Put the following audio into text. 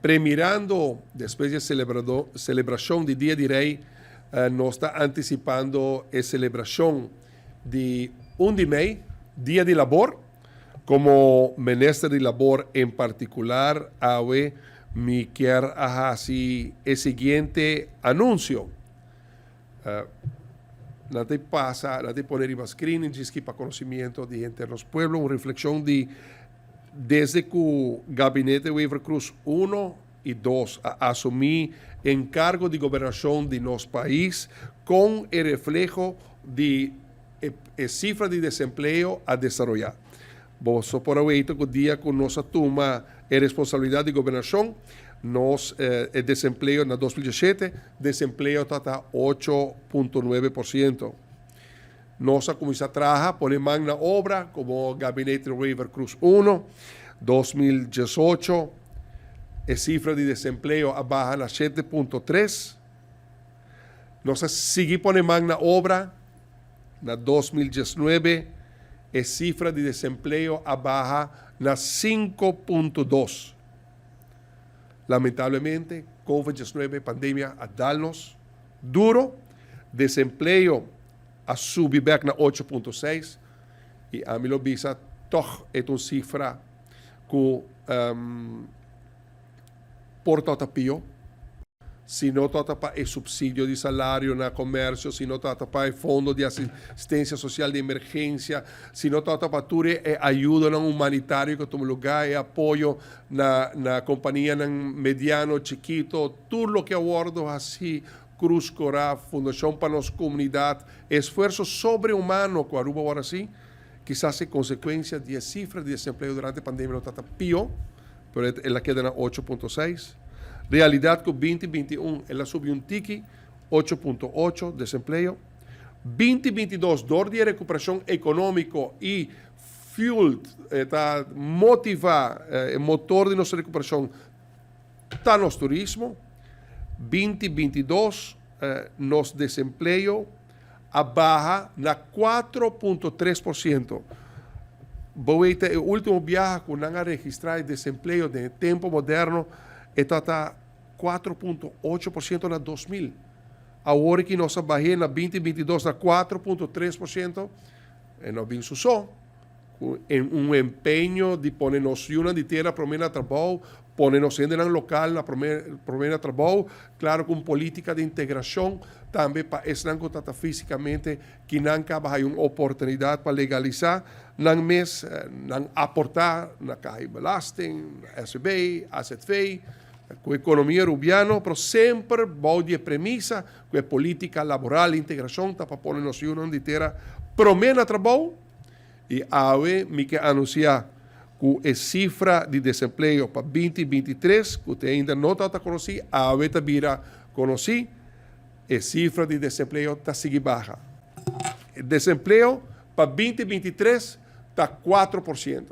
Premirando, después de celebración de Día de Rey, nos está anticipando la celebración de 1 de mayo, Día de Labor. Como ministro de Labor en particular, me quiero hacer el siguiente anuncio. No te pasa, no te poner en screen, diz que para conocimiento de gente de los pueblos, una reflexión de desde que el gabinete Weaver Cruz 1 y 2 asumí encargo de gobernación de nuestro país con el reflejo de cifra de desempleo a desarrollar. Vos por ahorita que el día que nos toma responsabilidad de gobernación, el desempleo en 2017, desempleo está 8.9%. Nos comenzamos a trabajar, poner magna obra como Gabinete Weaver Cruz 1, 2018, la cifra de desempleo baja a 7.3. Nos seguimos poniendo magna obra, en 2019, la cifra de desempleo baja a 5.2. Lamentablemente, COVID-19, pandemia, a darnos duro, desempleo a subir back na 8.6 y a mí lo visa toch es una cifra que por todo pio, si no todo para el subsidio de salario en el comercio, si no todo para el fondo de asistencia social de emergencia, si no todo para ayuda humanitaria que toma lugar, apoyo na compañía mediano, chiquito, todo lo que abordo así, Cruz Coral, Fundación para nuestra comunidad, esfuerzo sobre-humano que Aruba ahora sí, quizás es consecuencia de cifras de desempleo durante la pandemia no está peor, pero ella queda en 8.6. Realidad que 2021 ella subió un tiki, 8.8 desempleo. 2022, dor de recuperación económico y fuel, está motiva, el motor de nuestra recuperación, está nuestro turismo. 2022, nos desempleo baja na 4.3%. El último viaje que han registrado el desempleo en tiempo moderno está 4.8% en 2000. Ahora que nos bajamos en 2022 a 4.3%, nos vimos só en un empeño de ponernos una de tierra promena trabajo, ponernos en el local la promena trabajo, claro, con política de integración, también para estar físicamente, que no hay una oportunidad para legalizar, no mes, no aportar, na caja belasting, SB, AZV, con economía rubiana, pero siempre va de premisa, con política laboral, integración, para ponernos una de tierra promena trabajo. Y ahora me quiero anunciar que la cifra de desempleo para 2023, que usted ainda no está conocido, ahora también conocido, la cifra de desempleo está sigue baja. El desempleo para 2023 está 4%.